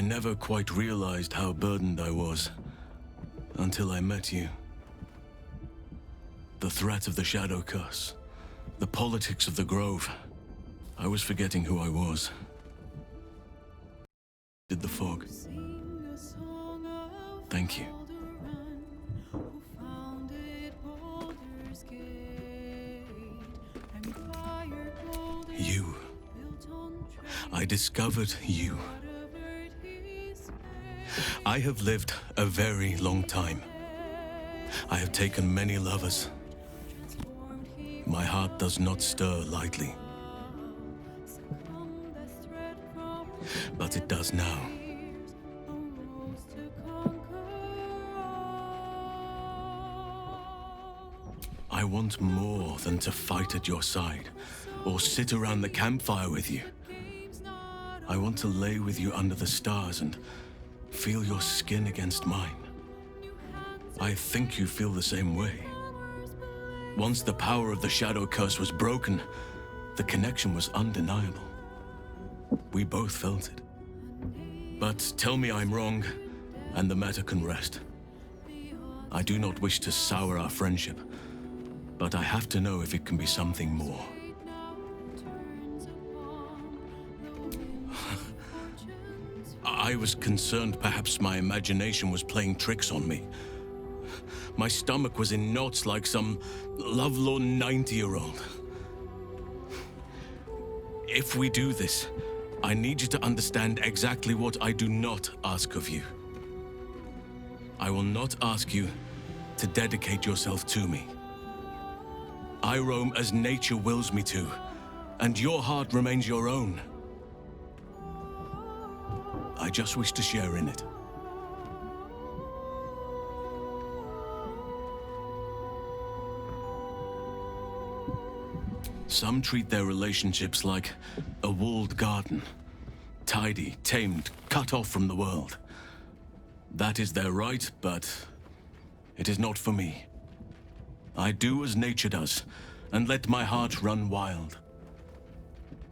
never quite realized how burdened I was until I met you. The threat of the Shadow Curse, the politics of the Grove. I was forgetting who I was. Did the fog. Thank you. You. I discovered you. I have lived a very long time. I have taken many lovers. My heart does not stir lightly. But it does now. I want more than to fight at your side, or sit around the campfire with you. I want to lay with you under the stars and feel your skin against mine. I think you feel the same way. Once the power of the Shadow Curse was broken, the connection was undeniable. We both felt it. But tell me I'm wrong, and the matter can rest. I do not wish to sour our friendship, but I have to know if it can be something more. I was concerned perhaps my imagination was playing tricks on me. My stomach was in knots like some lovelorn 90-year-old. If we do this, I need you to understand exactly what I do not ask of you. I will not ask you to dedicate yourself to me. I roam as nature wills me to, and your heart remains your own. I just wish to share in it. Some treat their relationships like a walled garden. Tidy, tamed, cut off from the world. That is their right, but it is not for me. I do as nature does, and let my heart run wild.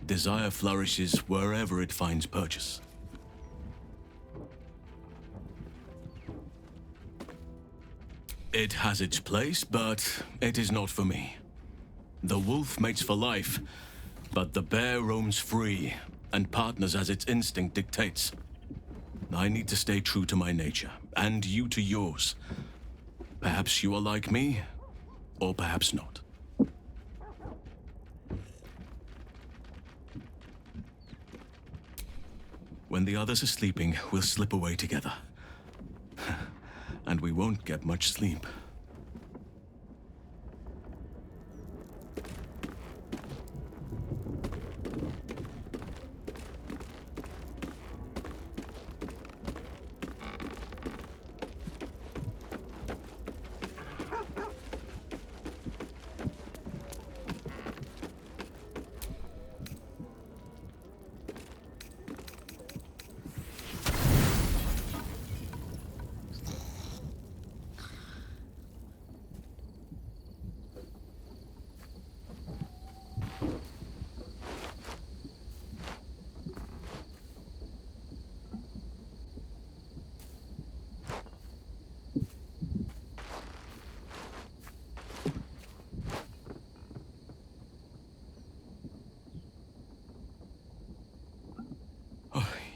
Desire flourishes wherever it finds purchase. It has its place, but it is not for me. The wolf mates for life, but the bear roams free and partners as its instinct dictates. I need to stay true to my nature, and you to yours. Perhaps you are like me, or perhaps not. When the others are sleeping, we'll slip away together. And we won't get much sleep.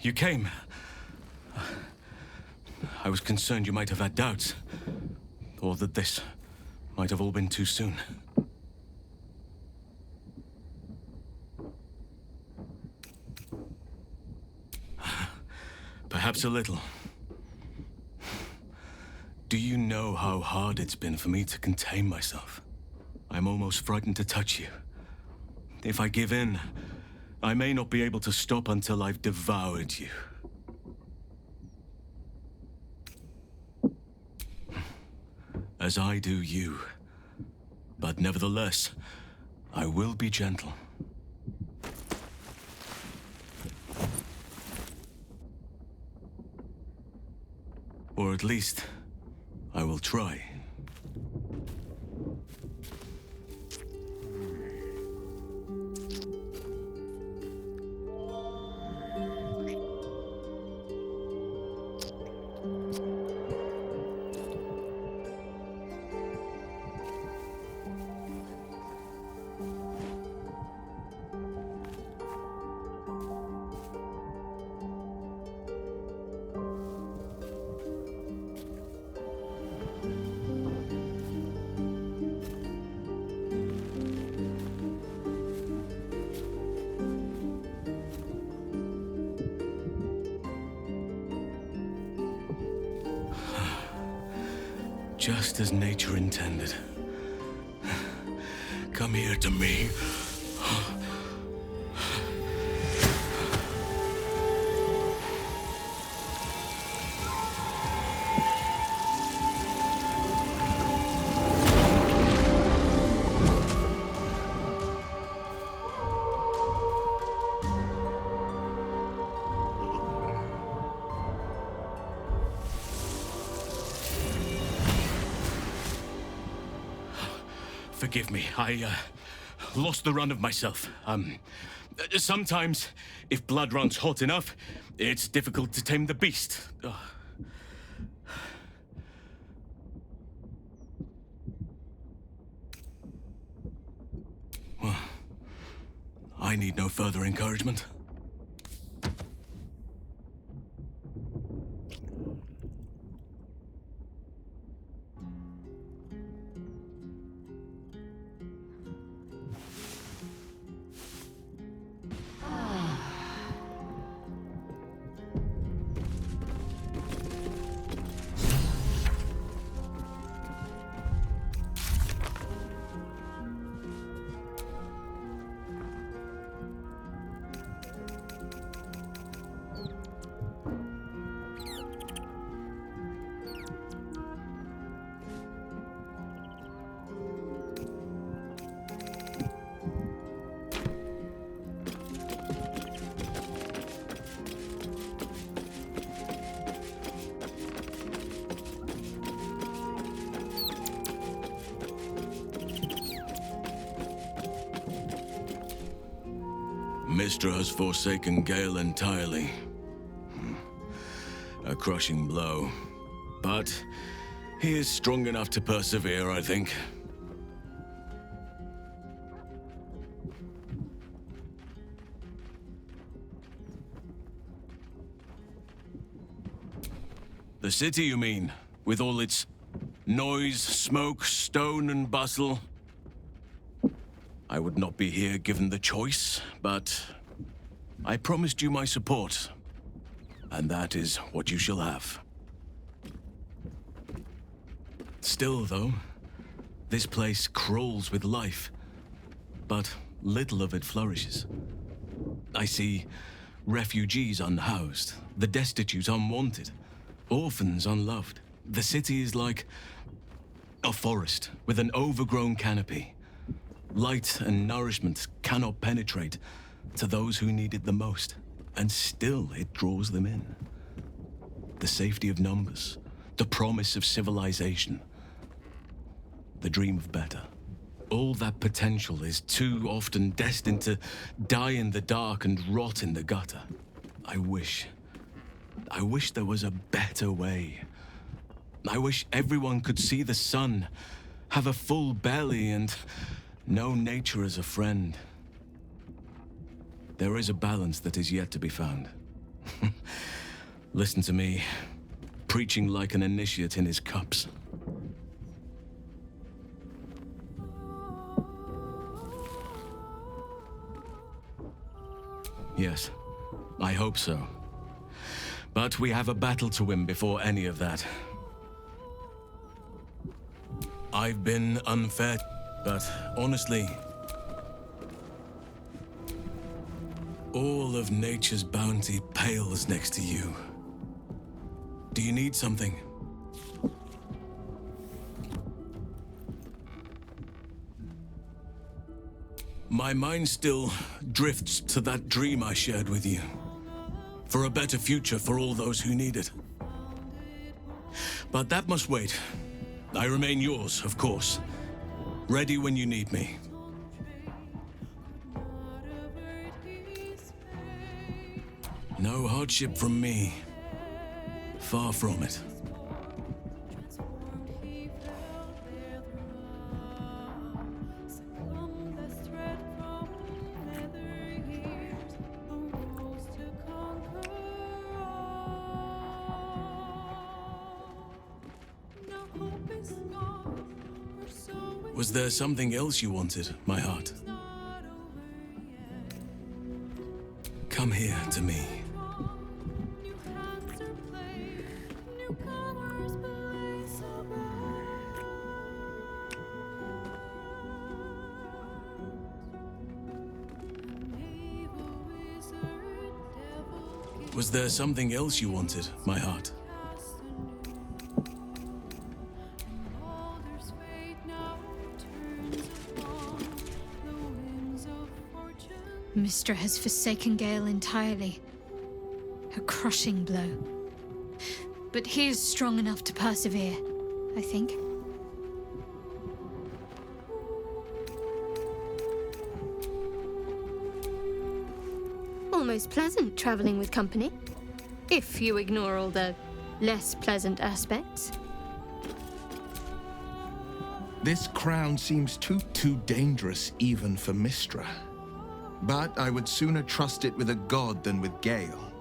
You came. I was concerned you might have had doubts, or that this might have all been too soon. Perhaps a little. Do you know how hard it's been for me to contain myself? I'm almost frightened to touch you. If I give in, I may not be able to stop until I've devoured you. As I do you. But nevertheless, I will be gentle. Or at least, I will try. Just as nature intended. Come here to me. Forgive me, I lost the run of myself. Sometimes, if blood runs hot enough, it's difficult to tame the beast. Well, I need no further encouragement. Mistra has forsaken Gale entirely. A crushing blow. But he is strong enough to persevere, I think. The city, you mean? With all its noise, smoke, stone, and bustle? I would not be here given the choice, but I promised you my support, and that is what you shall have. Still, though, this place crawls with life, but little of it flourishes. I see refugees unhoused, the destitute unwanted, orphans unloved. The city is like a forest with an overgrown canopy. Light and nourishment cannot penetrate to those who need it the most, and still it draws them in. The safety of numbers, the promise of civilization, the dream of better. All that potential is too often destined to die in the dark and rot in the gutter. I wish there was a better way. I wish everyone could see the sun, have a full belly, and know nature as a friend. There is a balance that is yet to be found. Listen to me, preaching like an initiate in his cups. Yes, I hope so. But we have a battle to win before any of that. I've been unfair, but honestly, all of nature's bounty pales next to you. Do you need something? My mind still drifts to that dream I shared with you. For a better future for all those who need it. But that must wait. I remain yours, of course. Ready when you need me. No hardship from me. Far from it. Was there something else you wanted, my heart? Come here to me. Was there something else you wanted, my heart? Mystra has forsaken Gale entirely. A crushing blow. But he is strong enough to persevere, I think. Almost pleasant traveling with company, if you ignore all the less pleasant aspects. This crown seems too dangerous even for Mystra. But I would sooner trust it with a god than with Gale.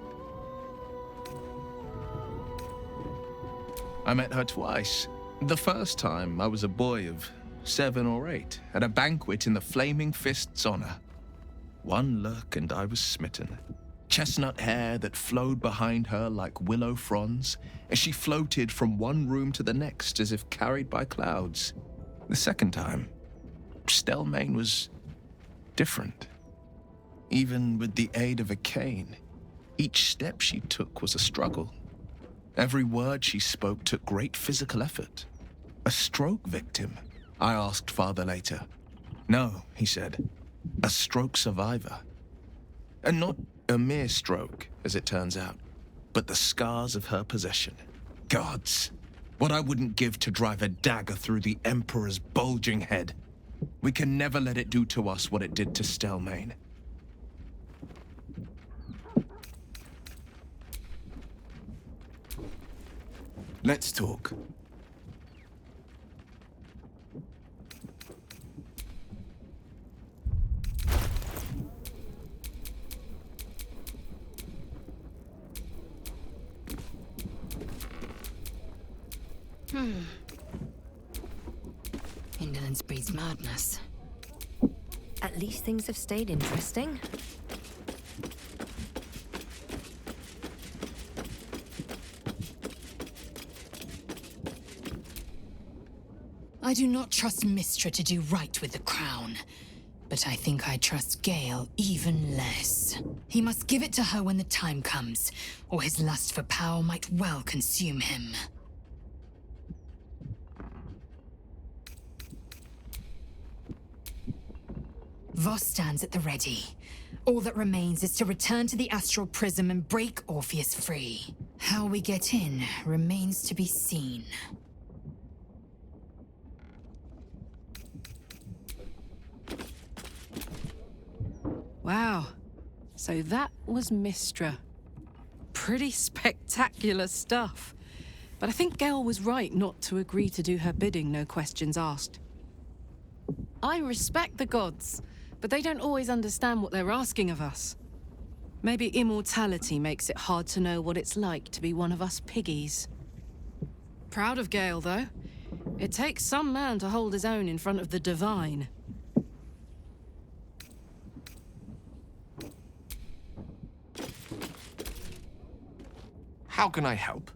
I met her twice. The first time, I was a boy of 7 or 8, at a banquet in the Flaming Fist's honor. One look and I was smitten. Chestnut hair that flowed behind her like willow fronds, as she floated from one room to the next as if carried by clouds. The second time, Stelmane was different. Even with the aid of a cane, each step she took was a struggle. Every word she spoke took great physical effort. A stroke victim? I asked father later. No, he said. A stroke survivor. And not a mere stroke, as it turns out, but the scars of her possession. Gods, what I wouldn't give to drive a dagger through the Emperor's bulging head. We can never let it do to us what it did to Stelmane. Let's talk. Indolence breeds madness. At least things have stayed interesting. I do not trust Mystra to do right with the crown, but I think I trust Gale even less. He must give it to her when the time comes, or his lust for power might well consume him. Voss stands at the ready. All that remains is to return to the Astral Prism and break Orpheus free. How we get in remains to be seen. Wow, so that was Mystra. Pretty spectacular stuff. But I think Gale was right not to agree to do her bidding, no questions asked. I respect the gods, but they don't always understand what they're asking of us. Maybe immortality makes it hard to know what it's like to be one of us piggies. Proud of Gale, though. It takes some man to hold his own in front of the divine. How can I help?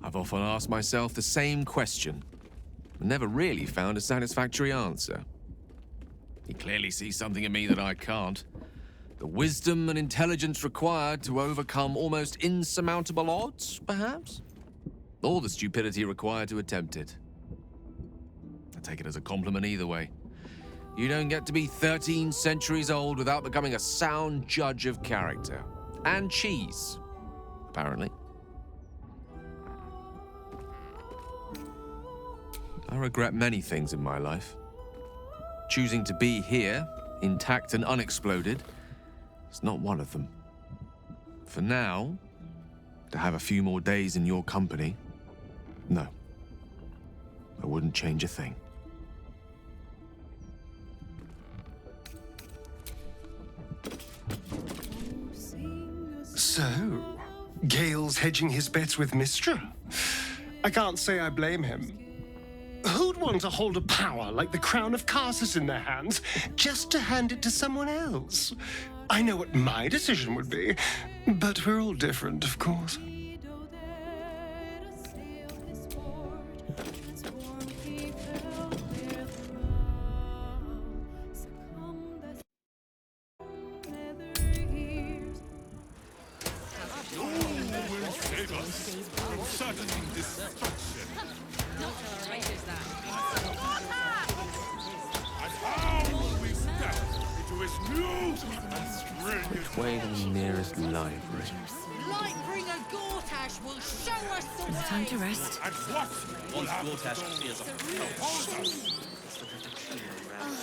I've often asked myself the same question, but never really found a satisfactory answer. He clearly sees something in me that I can't. The wisdom and intelligence required to overcome almost insurmountable odds, perhaps? Or the stupidity required to attempt it. I take it as a compliment either way. You don't get to be 13 centuries old without becoming a sound judge of character. And cheese, apparently. I regret many things in my life. Choosing to be here, intact and unexploded, is not one of them. For now, to have a few more days in your company, no. I wouldn't change a thing. So, Gale's hedging his bets with Mystra? I can't say I blame him. Who'd want to hold a power like the crown of Karsus in their hands just to hand it to someone else? I know what my decision would be, but we're all different, of course. sudden destruction. And how will we step into his new and brilliant... Which way to the nearest library? Lightbringer Gortash will show us the way! Time to rest. And what will happen to those who oppose us?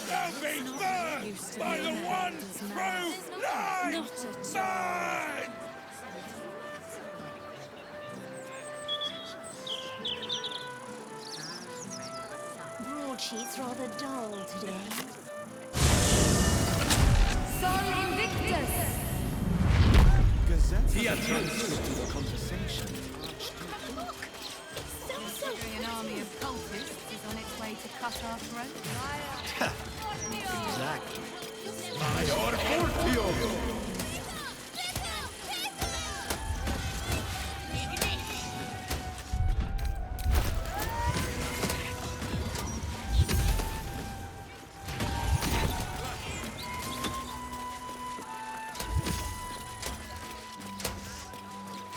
They'll be burned by the one true light! Mine! Broadsheet's rather dull today. Sol Invictus! An army of cultists is on its way to cut our throats.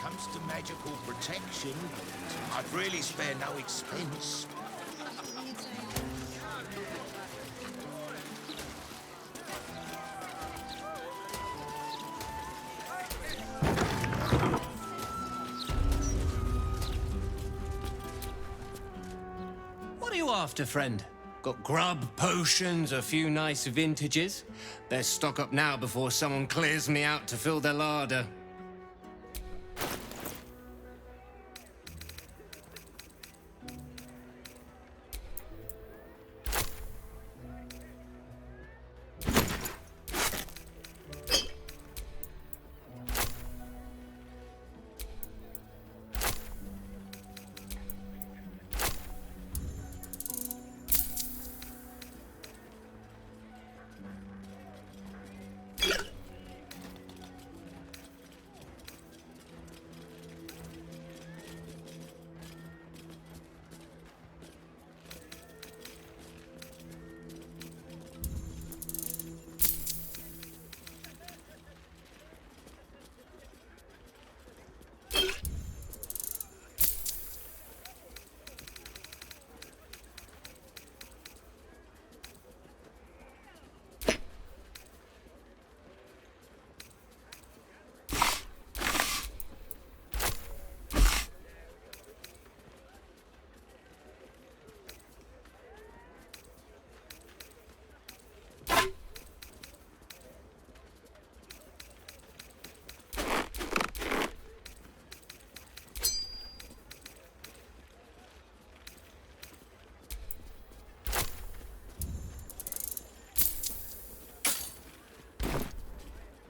Comes to magical protection, I'd really spare no expense. What are you after, friend? Got grub, potions, a few nice vintages? Best stock up now before someone clears me out to fill their larder.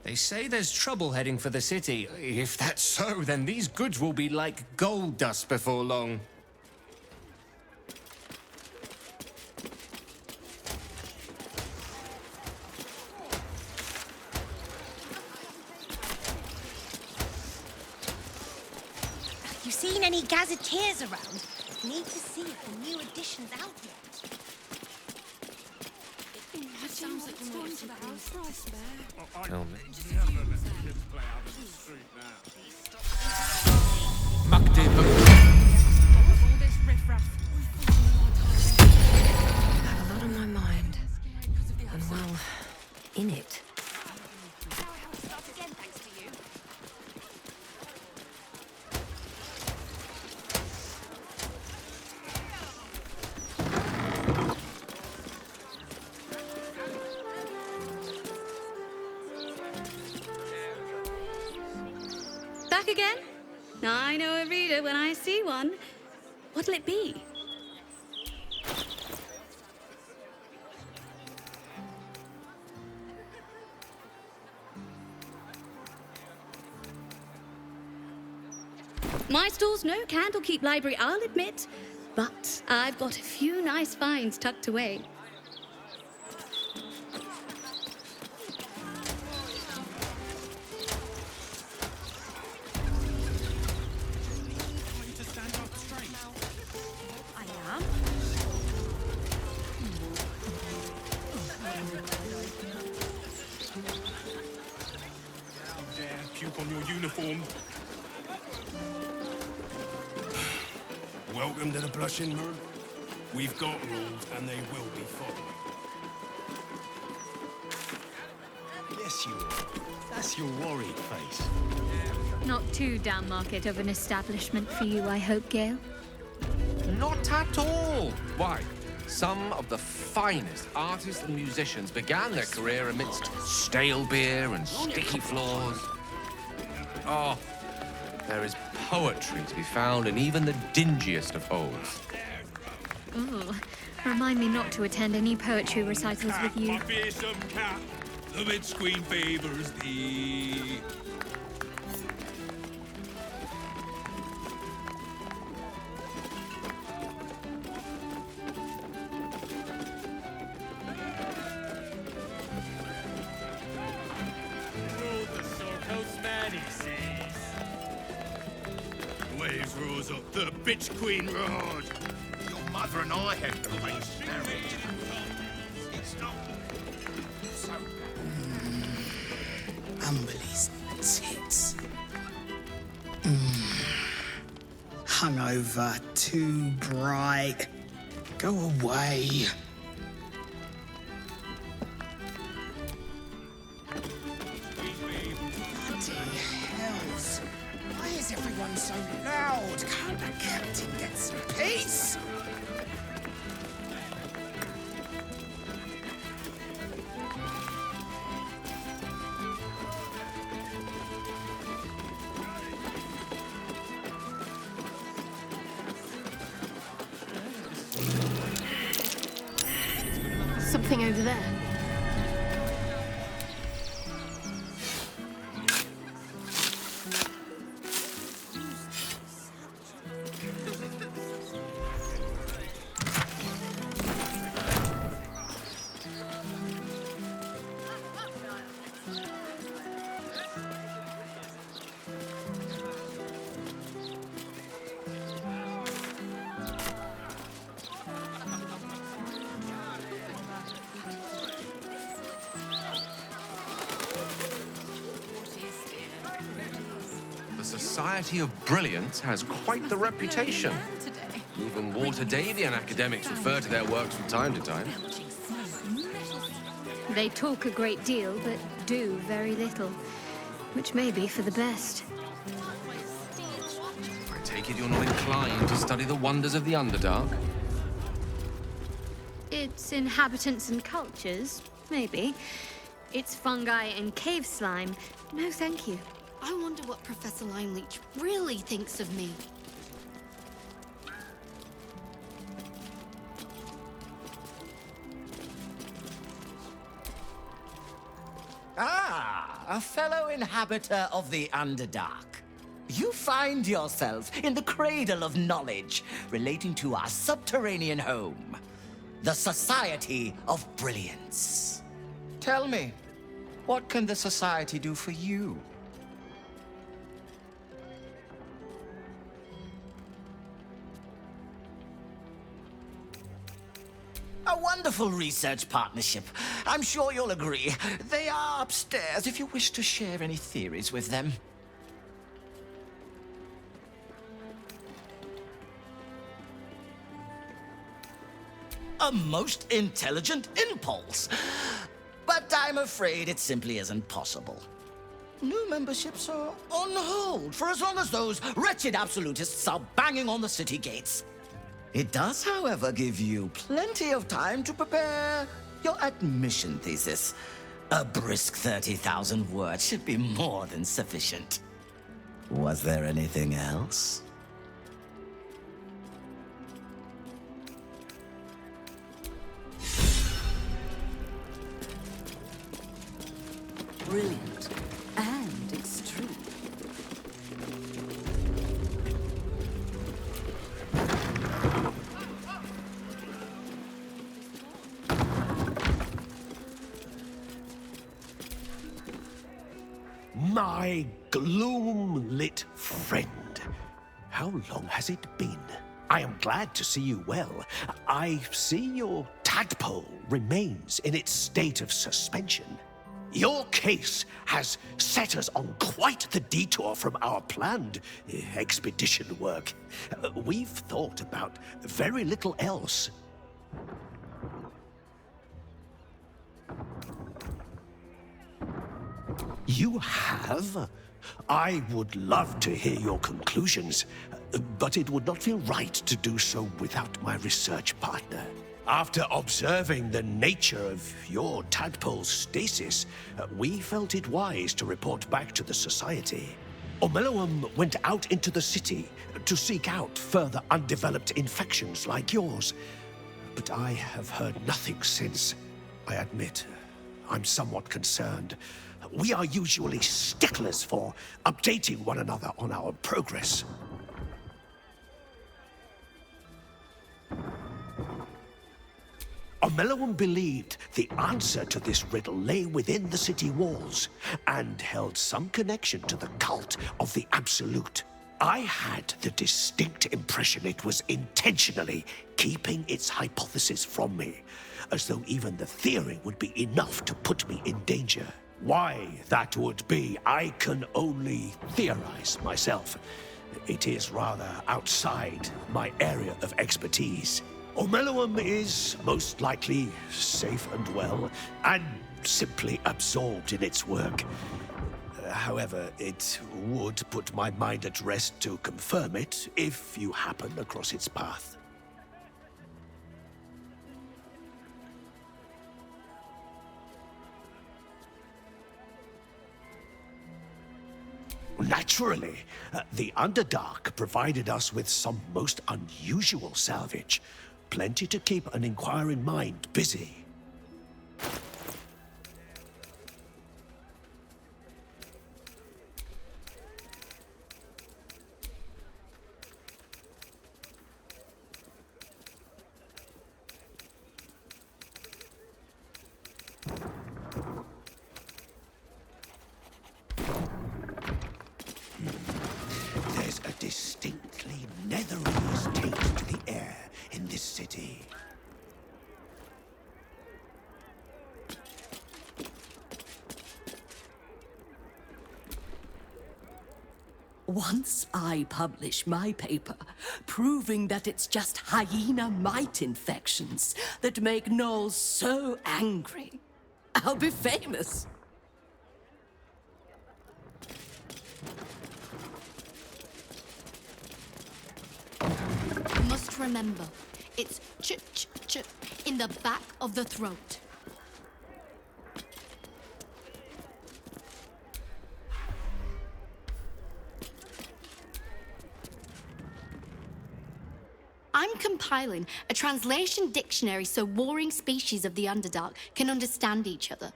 They say there's trouble heading for the city. If that's so, then these goods will be like gold dust before long. Have you seen any gazetteers around? Need to see if the new edition's out yet. Sounds like we're going to the house for us, Tell me. Never let the kids play out in the street now. all this riffraff. I have a lot on my mind. And well, in it. Back again? I know a reader when I see one. What'll it be? My store's no Candlekeep library, I'll admit. But I've got a few nice finds tucked away. Puke on your uniform. Welcome to the Blushing Moon. We've got rules, and they will be followed. Yes, you are. That's your worried face. Not too down market of an establishment for you, I hope, Gale. Not at all. Why? Some of the finest artists and musicians began their career amidst stale beer and sticky floors. Oh, there is poetry to be found in even the dingiest of holes. Ooh, remind me not to attend any poetry recitals with you. My fearsome cat, the mid-screen favours thee. Waves rose up, the bitch queen roared. Your mother and I had arranged marriage. It's not so... Umberly's tits. Hungover, too bright. Go away. Bloody hells. Why is everyone so loud? Can't the captain get some peace? Something over there. The Society of Brilliance has quite the reputation. Even Waterdavian academics refer to their works from time to time. They talk a great deal, but do very little, which may be for the best. I take it you're not inclined to study the wonders of the Underdark? Its inhabitants and cultures, maybe. Its fungi and cave slime, no thank you. I wonder what Professor Limeleech really thinks of me. Ah, a fellow inhabitor of the Underdark. You find yourself in the cradle of knowledge relating to our subterranean home, the Society of Brilliance. Tell me, what can the Society do for you? A wonderful research partnership. I'm sure you'll agree. They are upstairs if you wish to share any theories with them. A most intelligent impulse. But I'm afraid it simply isn't possible. New memberships are on hold for as long as those wretched absolutists are banging on the city gates. It does, however, give you plenty of time to prepare your admission thesis. A brisk 30,000 words should be more than sufficient. Was there anything else? Brilliant and extreme. My gloom-lit friend. How long has it been? I am glad to see you well. I see your tadpole remains in its state of suspension. Your case has set us on quite the detour from our planned expedition work. We've thought about very little else. You have? I would love to hear your conclusions, but it would not feel right to do so without my research partner. After observing the nature of your tadpole's stasis, we felt it wise to report back to the Society. Omeluum went out into the city to seek out further undeveloped infections like yours. But I have heard nothing since. I admit, I'm somewhat concerned. We are usually sticklers for updating one another on our progress. Omeluum believed the answer to this riddle lay within the city walls and held some connection to the cult of the Absolute. I had the distinct impression it was intentionally keeping its hypothesis from me, as though even the theory would be enough to put me in danger. Why that would be, I can only theorize myself. It is rather outside my area of expertise. Omeluum is most likely safe and well, and simply absorbed in its work. However, it would put my mind at rest to confirm it if you happen across its path. Naturally, the Underdark provided us with some most unusual salvage. Plenty to keep an inquiring mind busy. There's a distinctly netherese taste to the air in this city. Once I publish my paper proving that it's just hyena mite infections that make gnolls so angry, I'll be famous. You must remember, it's ch in the back of the throat. I'm compiling a translation dictionary so warring species of the Underdark can understand each other.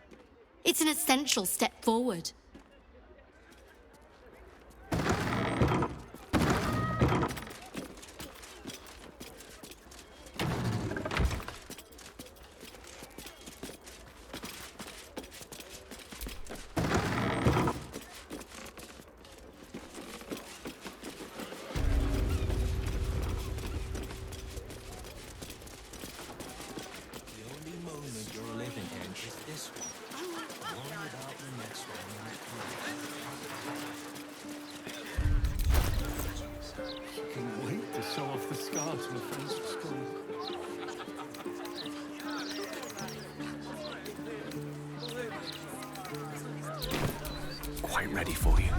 It's an essential step forward. Show off the scars from friends at school. Quite ready for you.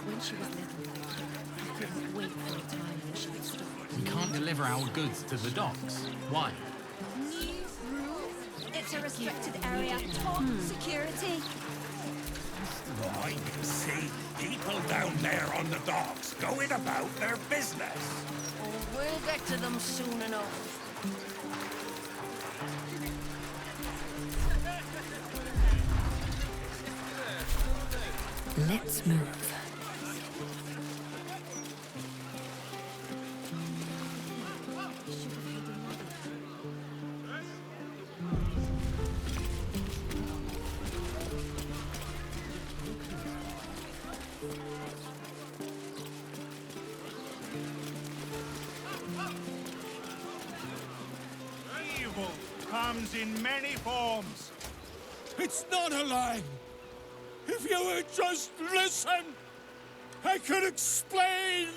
When she was little, I couldn't wait for a time when she would stop. We can't deliver our goods to the docks. Why? It's a restricted area. Top security. I can see people down there on the docks going about their business. Oh, we'll get to them soon enough. Let's move. comes in many forms. It's not a lie. If you would just listen, I could explain.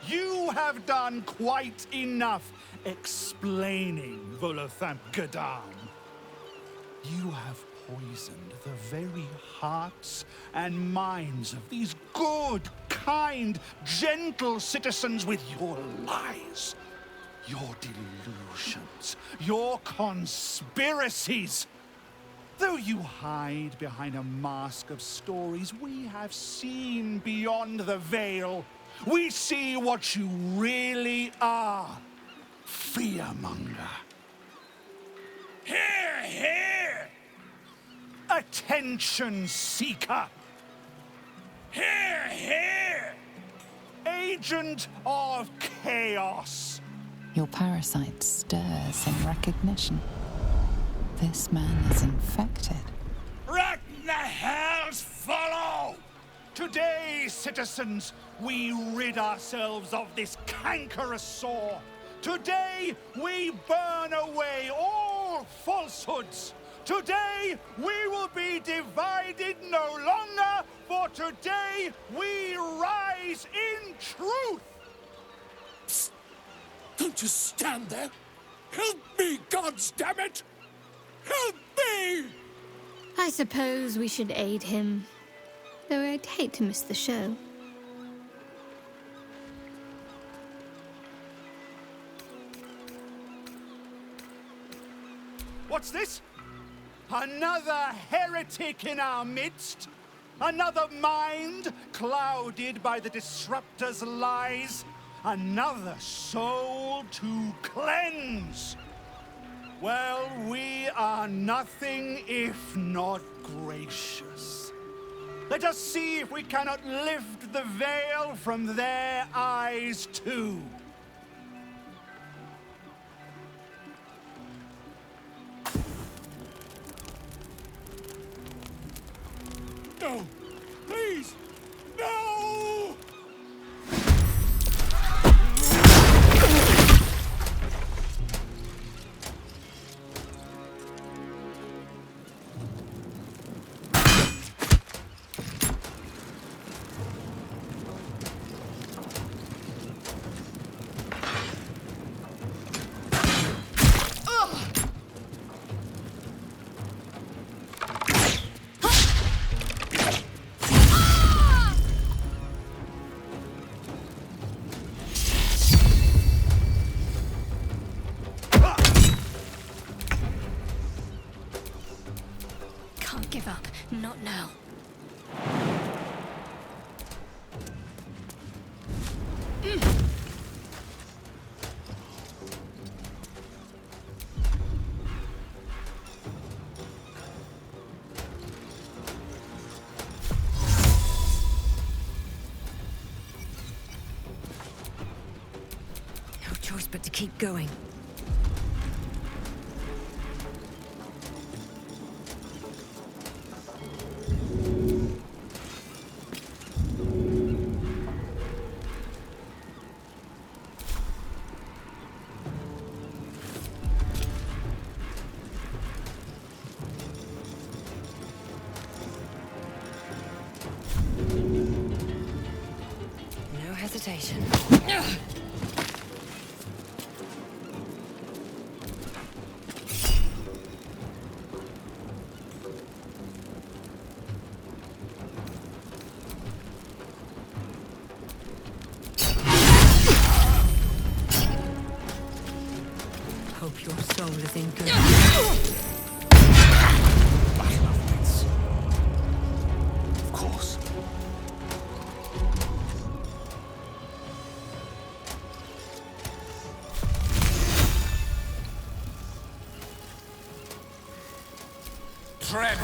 You have done quite enough explaining, Volothamp Gadam. You have poisoned the very hearts and minds of these good, kind, gentle citizens with your lies, your delusions, your conspiracies. Though you hide behind a mask of stories, we have seen beyond the veil. We see what you really are. Fearmonger. Hear, hear! Attention seeker. Hear, hear! Agent of chaos. Your parasite stirs in recognition. This man is infected. Right in the hells follow! Today, citizens, we rid ourselves of this cankerous sore. Today, we burn away all falsehoods. Today, we will be divided no longer, for today, we rise in truth. Psst. Don't just stand there. Help me, goddammit! Help me! I suppose we should aid him, though I'd hate to miss the show. What's this? Another heretic in our midst? Another mind clouded by the disruptor's lies? Another soul to cleanse? Well, we are nothing if not gracious. Let us see if we cannot lift the veil from their eyes too. No! Please! No! Can't give up. Not now. No choice but to keep going. No hesitation. Hope your soul is in good. Battle of wits. Of course. Tread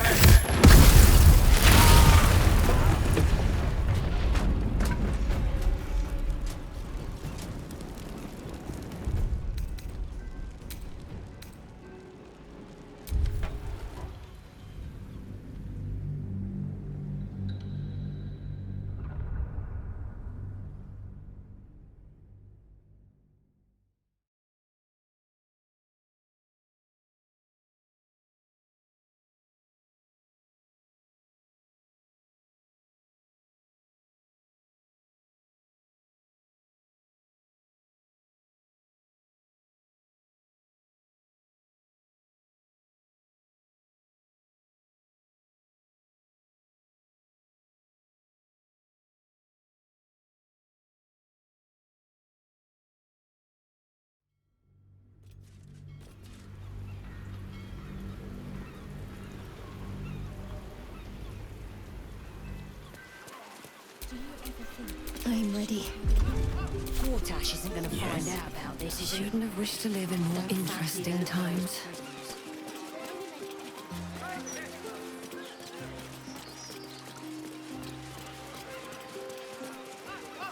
I'm ready. Wartash isn't going to find out about this, is he? Shouldn't have wished to live in more interesting times.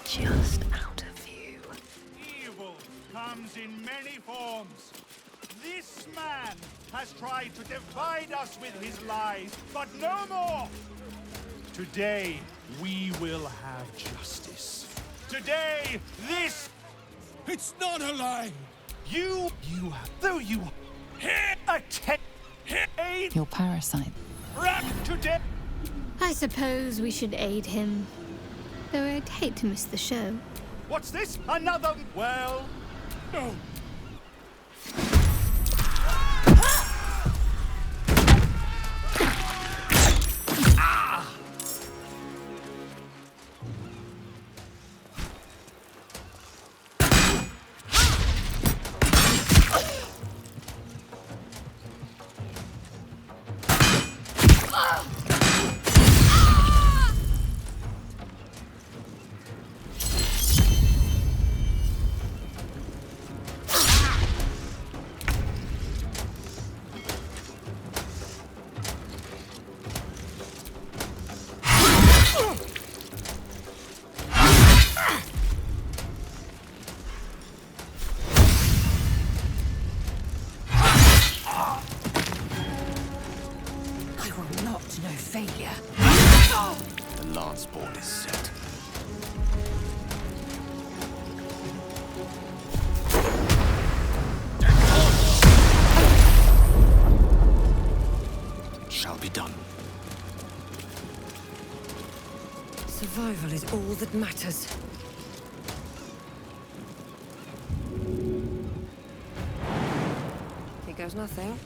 Just out of view. Evil comes in many forms. This man has tried to divide us with his lies, but no more! Today, we will have justice. Today, this... It's not a lie! You have... Though you... Aid... Your parasite. Today... I suppose we should aid him. Though I'd hate to miss the show. What's this? Another... Well... No. The lance board is set. Shall be done. Survival is all that matters. Here goes nothing.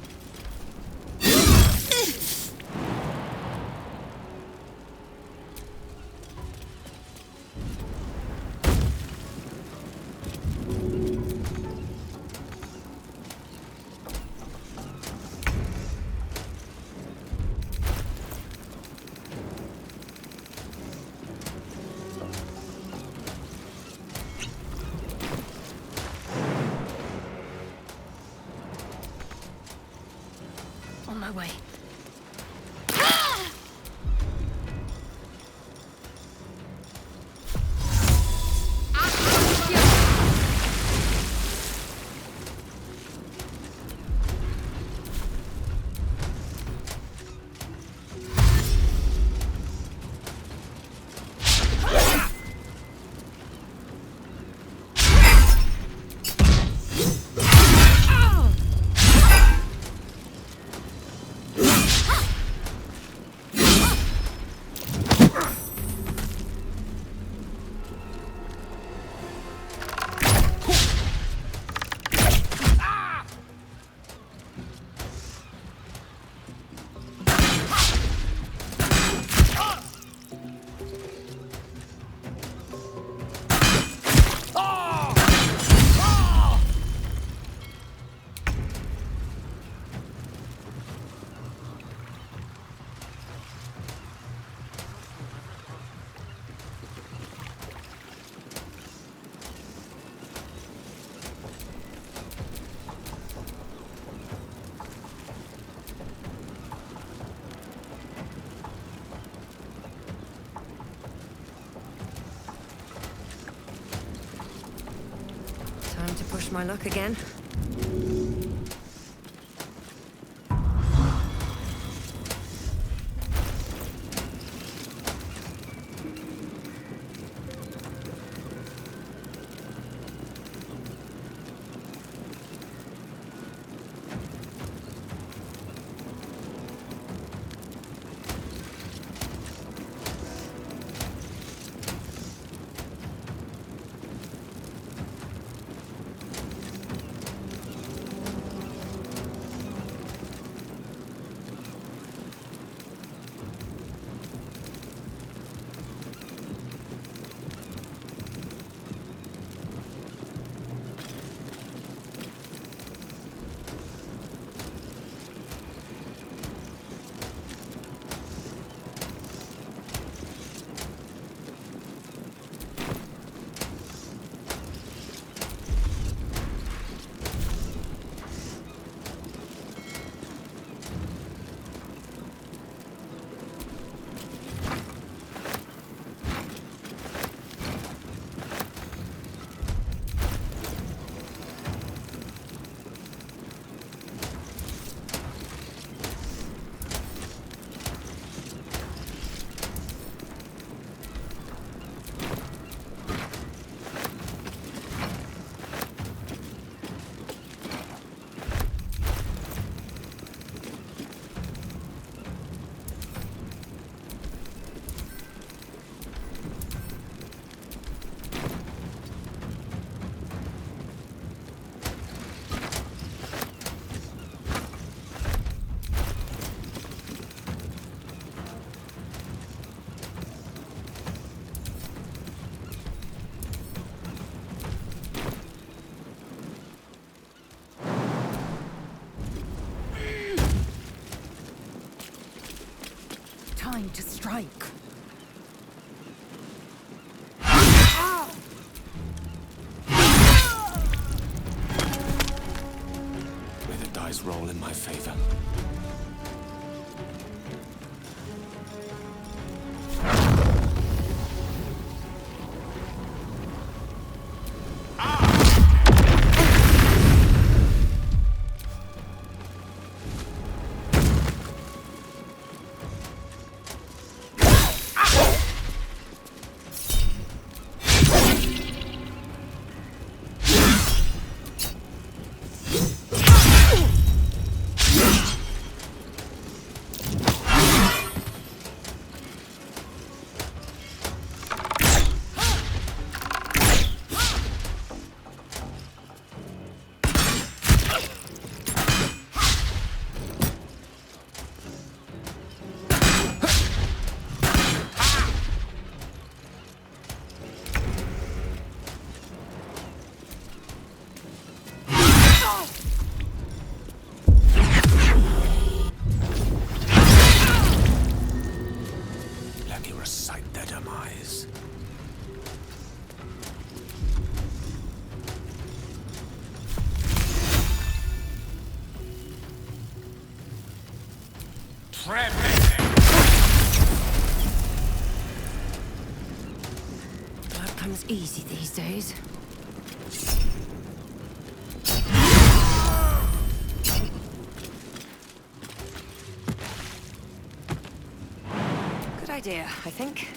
On my way. Time to push my luck again. time to strike. May the dice roll in my favor. Let me recite their demise. Blood comes easy these days. Good idea, I think.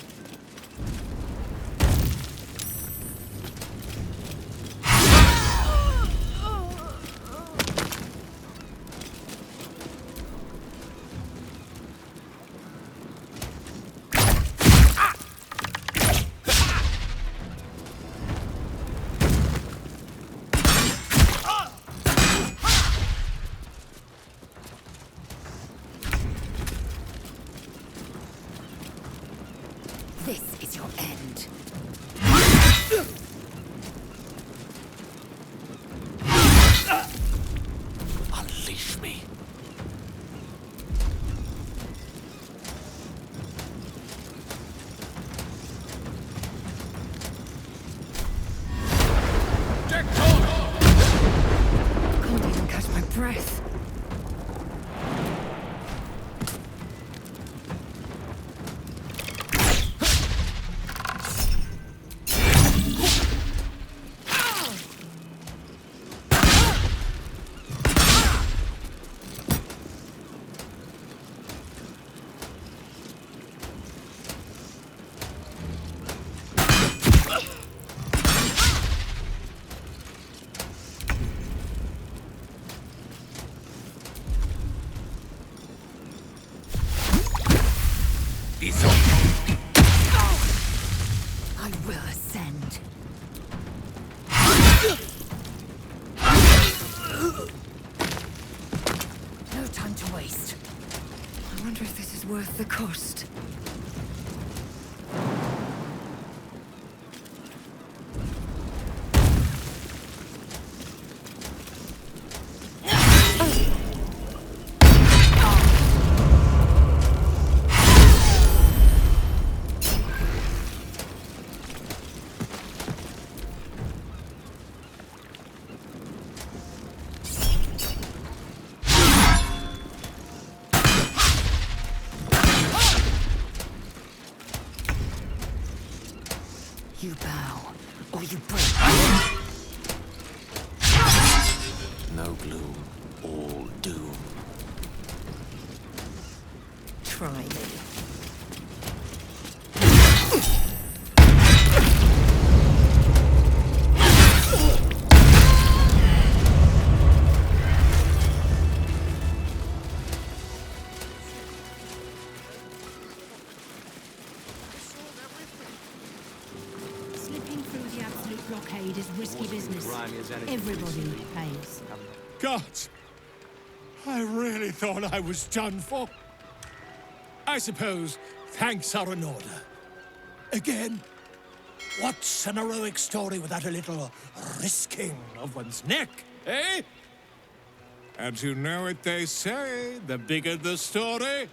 This is your end. Unleash me. Can't even catch my breath. I will ascend. No time to waste. I wonder if this is worth the cost. You bow, or you break. No gloom, all doom. Try me. Slipping through the absolute blockade is risky business. Everybody pays. God, I really thought I was done for. I suppose thanks are in order. Again, what's an heroic story without a little risking of one's neck, eh? And you know what they say, the bigger the story,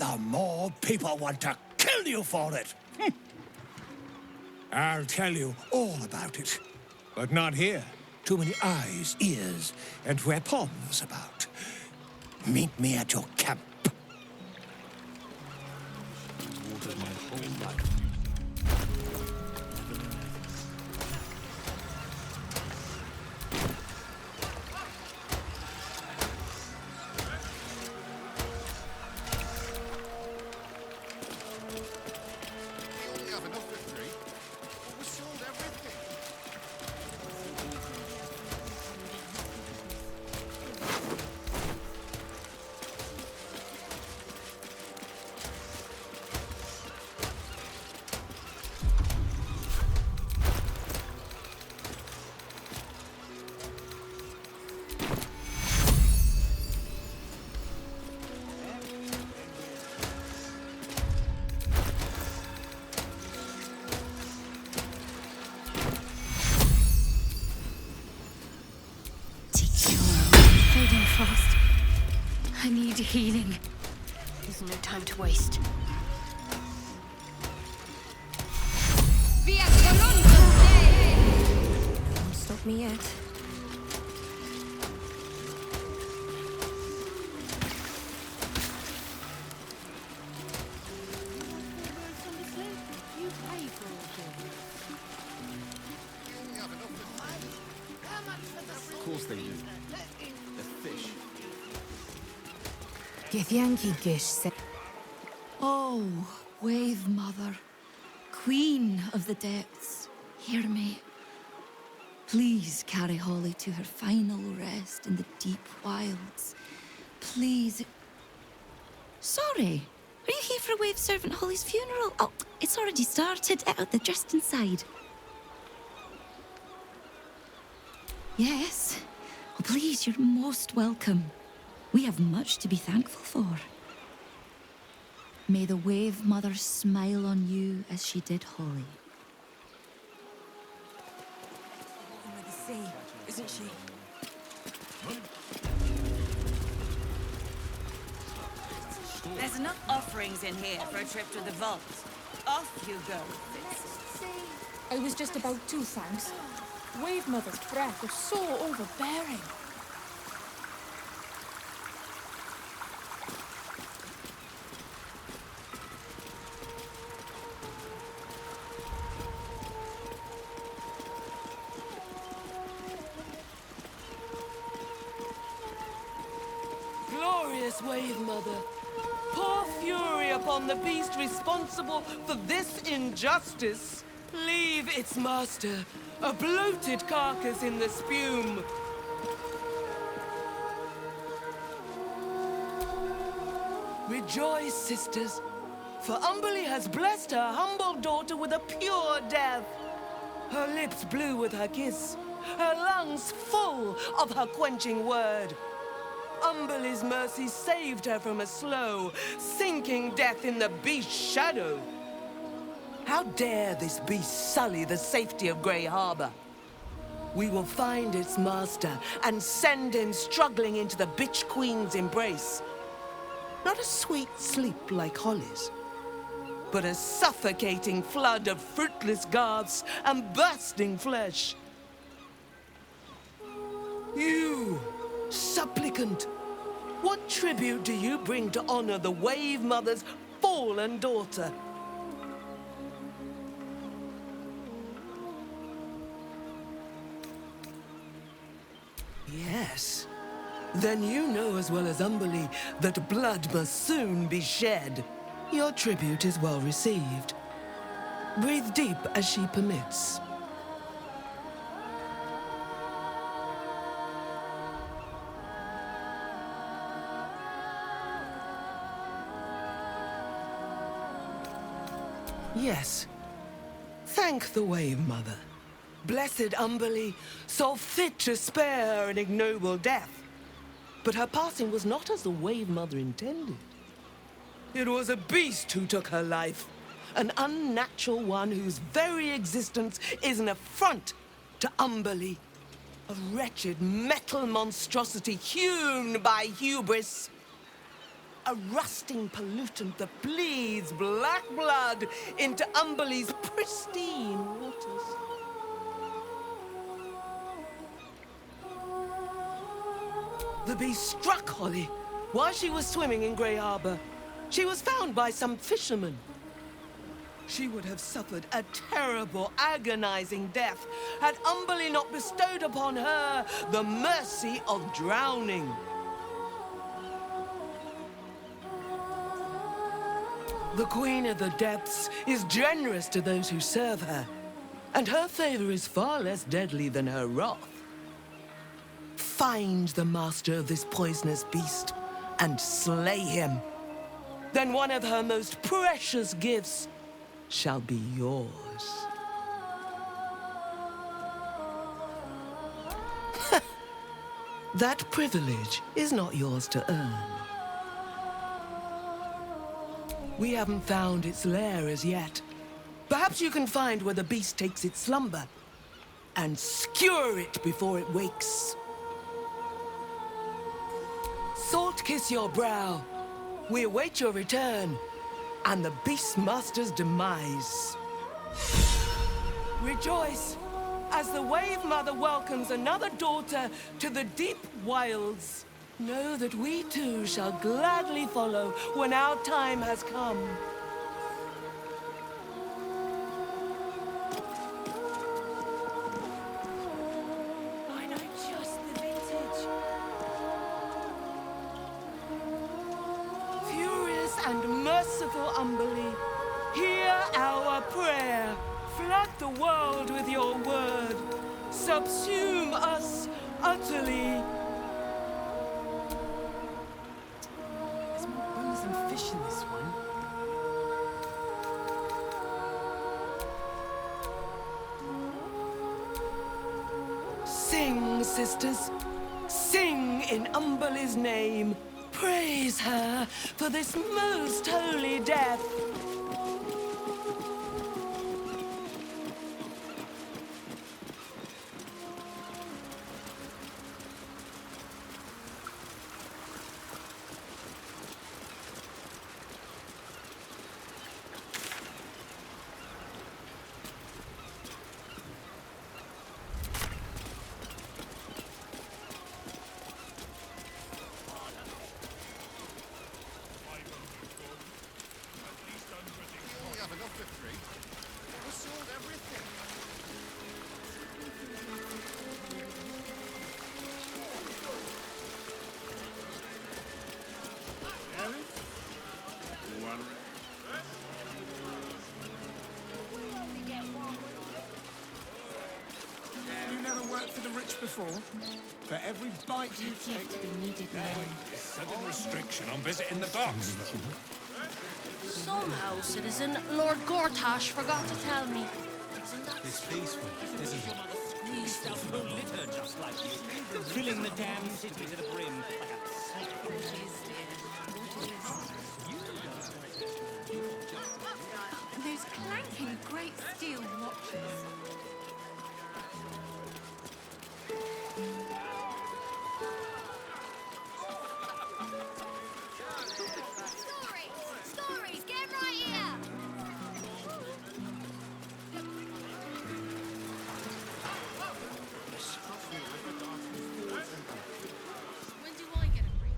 the more people want to kill you for it. I'll tell you all about it. But not here. Too many eyes, ears, and weapons about. Meet me at your camp. Fading fast. I need healing. There's no time to waste. Won't stop me yet. Of course they do. They're fish. Githyanki Gish said. Oh, Wave Mother, Queen of the Depths, hear me. Please carry Holly to her final rest in the deep wilds. Please. Sorry, are you here for Wave Servant Holly's funeral? Oh, it's already started. They're just inside. Yes. Oh, please, you're most welcome. We have much to be thankful for. May the Wave Mother smile on you as she did Holly. With the sea, isn't she? There's enough offerings in here for a trip to the vault. Off you go. I was just about to, thanks. Wave Mother's breath was so overbearing. Glorious Wave Mother, pour fury upon the beast responsible for this injustice. Leave its master, a bloated carcass in the spume. Rejoice, sisters, for Umberly has blessed her humble daughter with a pure death. Her lips blue with her kiss, her lungs full of her quenching word. Umberly's mercy saved her from a slow, sinking death in the beast's shadow. How dare this beast sully the safety of Grey Harbor? We will find its master and send him struggling into the bitch queen's embrace. Not a sweet sleep like Holly's, but a suffocating flood of fruitless garths and bursting flesh. You, supplicant, what tribute do you bring to honor the Wave Mother's fallen daughter? Yes. Then you know as well as Umberly that blood must soon be shed. Your tribute is well received. Breathe deep as she permits. Yes. Thank the Wave Mother. Blessed Umberly saw fit to spare her an ignoble death. But her passing was not as the Wave Mother intended. It was a beast who took her life. An unnatural one whose very existence is an affront to Umberly. A wretched metal monstrosity hewn by hubris. a rusting pollutant that bleeds black blood into Umberlee's pristine waters. The beast struck Holly while she was swimming in Grey Harbor. She was found by some fishermen. She would have suffered a terrible, agonizing death had Umberlee not bestowed upon her the mercy of drowning. The Queen of the Depths is generous to those who serve her, and her favor is far less deadly than her wrath. Find the master of this poisonous beast and slay him. Then one of her most precious gifts shall be yours. That privilege is not yours to earn. We haven't found its lair as yet. Perhaps you can find where the beast takes its slumber and skewer it before it wakes. Salt kiss your brow. We await your return and the Beastmaster's demise. Rejoice as the Wave Mother welcomes another daughter to the deep wilds. Know that we too shall gladly follow when our time has come. I know just the vintage. Furious and merciful Umberlee, hear our prayer. Flood the world with your word. Subsume us utterly. There's more bones and fish in this one. Sing, sisters. Sing in Umberlee's name. Praise her for this most holy death. You never worked for the rich before? For every bite you take, Sudden restriction on visiting the docks. Somehow, citizen, Lord Gortash forgot to tell me. It's peaceful, isn't it? We stuff will litter just like you, filling the damn city to the brim like And those clanking great steel watches. Stories, get right here! When do I get a break?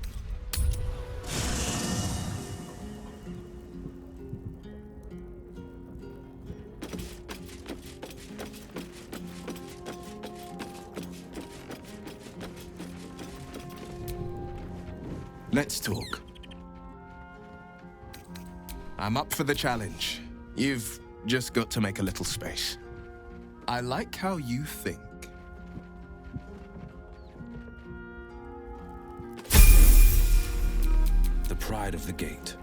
Let's talk. I'm up for the challenge. You've just got to make a little space. I like how you think. The pride of the gate.